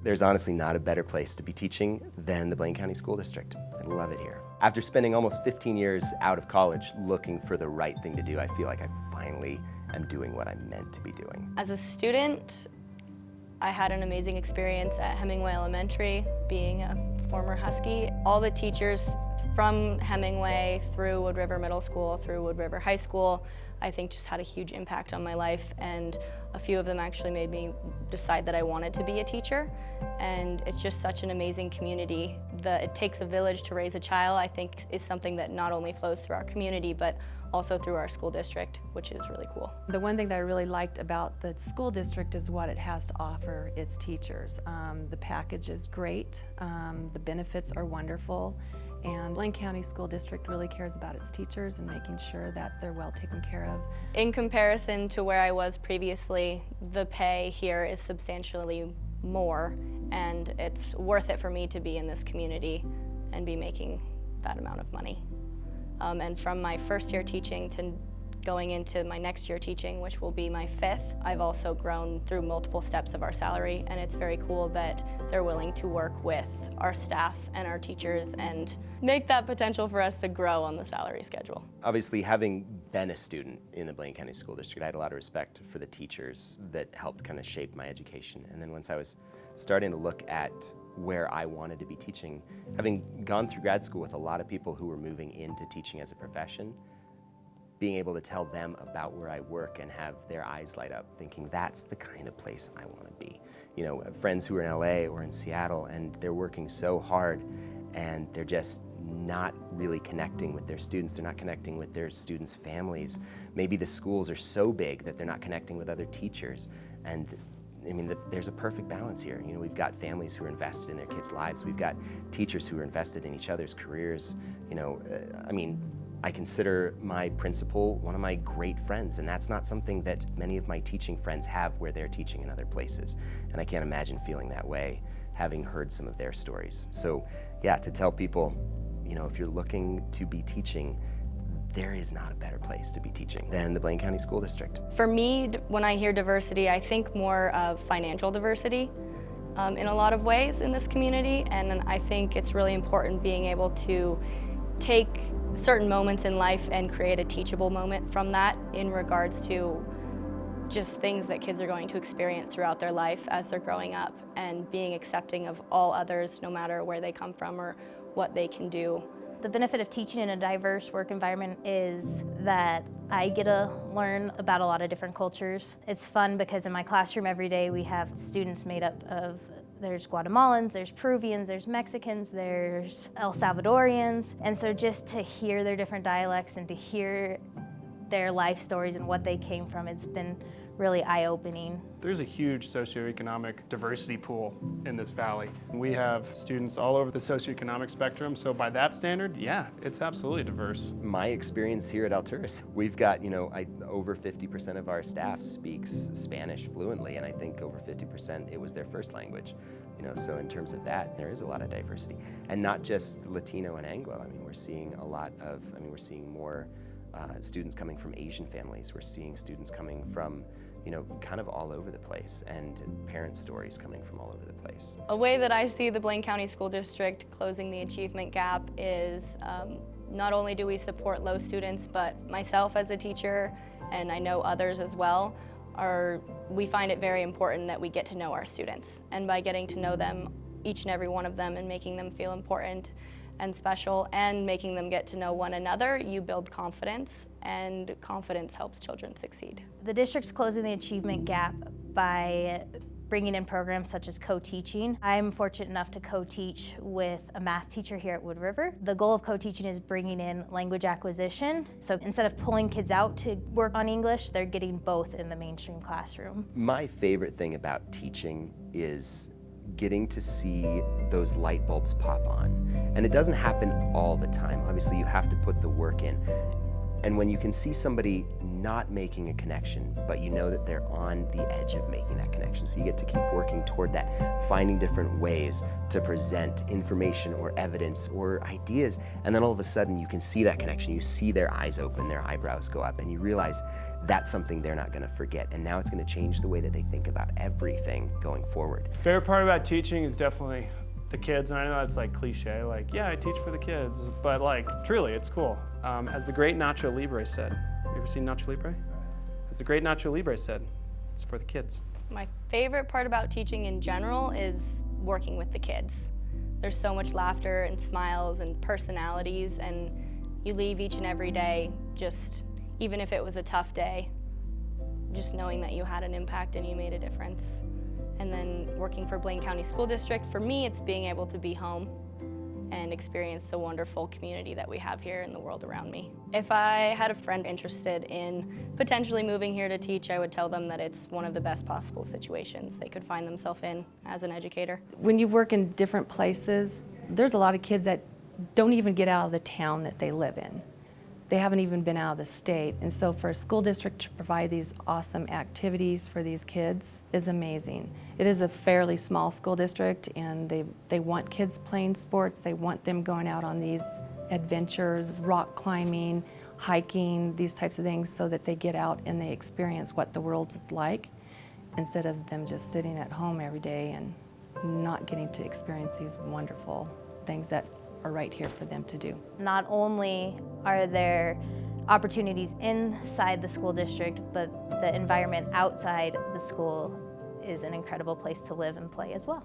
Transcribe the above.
There's honestly not a better place to be teaching than the Blaine County School District. I love it here. After spending almost 15 years out of college looking for the right thing to do, I feel like I finally am doing what I'm meant to be doing. As a student, I had an amazing experience at Hemingway Elementary, being a former Husky. All the teachers from Hemingway through Wood River Middle School, through Wood River High School, I think just had a huge impact on my life, and a few of them actually made me decide that I wanted to be a teacher. And it's just such an amazing community. It takes a village to raise a child, I think, is something that not only flows through our community, but also through our school district, which is really cool. The one thing that I really liked about the school district is what it has to offer its teachers. The package is great, the benefits are wonderful, and Blaine County School District really cares about its teachers and making sure that they're well taken care of. In comparison to where I was previously, the pay here is substantially more, and it's worth it for me to be in this community and be making that amount of money. And from my first year teaching to going into my next year teaching, which will be my 5th, I've also grown through multiple steps of our salary, and it's very cool that they're willing to work with our staff and our teachers and make that potential for us to grow on the salary schedule. Obviously, having been a student in the Blaine County School District, I had a lot of respect for the teachers that helped kind of shape my education. And then once I was starting to look at where I wanted to be teaching, having gone through grad school with a lot of people who were moving into teaching as a profession, being able to tell them about where I work and have their eyes light up, thinking that's the kind of place I want to be. You know, friends who are in LA or in Seattle, and they're working so hard and they're just not really connecting with their students. They're not connecting with their students' families. Maybe the schools are so big that they're not connecting with other teachers. And I mean, there's a perfect balance here. You know, we've got families who are invested in their kids' lives. We've got teachers who are invested in each other's careers. You know, I mean, I consider my principal one of my great friends, and that's not something that many of my teaching friends have where they're teaching in other places. And I can't imagine feeling that way, having heard some of their stories. So yeah, to tell people, you know, if you're looking to be teaching, there is not a better place to be teaching than the Blaine County School District. For me, when I hear diversity, I think more of financial diversity in a lot of ways in this community, and I think it's really important being able to take certain moments in life and create a teachable moment from that in regards to just things that kids are going to experience throughout their life as they're growing up, and being accepting of all others no matter where they come from or what they can do. The benefit of teaching in a diverse work environment is that I get to learn about a lot of different cultures. It's fun because in my classroom every day we have students made up of, there's Guatemalans, there's Peruvians, there's Mexicans, there's El Salvadorians, and so just to hear their different dialects and to hear their life stories and what they came from, it's been really eye-opening. There's a huge socioeconomic diversity pool in this valley. We have students all over the socioeconomic spectrum, so by that standard, yeah, it's absolutely diverse. My experience here at Alturas, we've got, you know, over 50% of our staff speaks Spanish fluently, and I think over 50% it was their first language. You know, so in terms of that, there is a lot of diversity. And not just Latino and Anglo. I mean, we're seeing we're seeing more students coming from Asian families. We're seeing students coming from, you know, kind of all over the place, and parent stories coming from all over the place. A way that I see the Blaine County School District closing the achievement gap is not only do we support low students, but myself as a teacher, and I know others as well, we find it very important that we get to know our students. And by getting to know them, each and every one of them, and making them feel important and special, and making them get to know one another, you build confidence, and confidence helps children succeed. The district's closing the achievement gap by bringing in programs such as co-teaching. I'm fortunate enough to co-teach with a math teacher here at Wood River. The goal of co-teaching is bringing in language acquisition. So instead of pulling kids out to work on English, they're getting both in the mainstream classroom. My favorite thing about teaching is getting to see those light bulbs pop on. And it doesn't happen all the time. Obviously, you have to put the work in. And when you can see somebody not making a connection, but you know that they're on the edge of making that connection, so you get to keep working toward that, finding different ways to present information or evidence or ideas, and then all of a sudden you can see that connection. You see their eyes open, their eyebrows go up, and you realize that's something they're not going to forget, and now it's going to change the way that they think about everything going forward. Favorite part about teaching is definitely the kids, and I know that's like cliche, like, yeah, I teach for the kids, but like, truly, it's cool. As the great Nacho Libre said, have you ever seen Nacho Libre? As the great Nacho Libre said, it's for the kids. My favorite part about teaching in general is working with the kids. There's so much laughter and smiles and personalities, and you leave each and every day just, even if it was a tough day, just knowing that you had an impact and you made a difference. And then working for Blaine County School District, for me, it's being able to be home and experience the wonderful community that we have here in the world around me. If I had a friend interested in potentially moving here to teach, I would tell them that it's one of the best possible situations they could find themselves in as an educator. When you work in different places, there's a lot of kids that don't even get out of the town that they live in. They haven't even been out of the state. And so for a school district to provide these awesome activities for these kids is amazing. It is a fairly small school district, and they want kids playing sports. They want them going out on these adventures, rock climbing, hiking, these types of things, so that they get out and they experience what the world is like, instead of them just sitting at home every day and not getting to experience these wonderful things that are right here for them to do. Not only are there opportunities inside the school district, but the environment outside the school is an incredible place to live and play as well.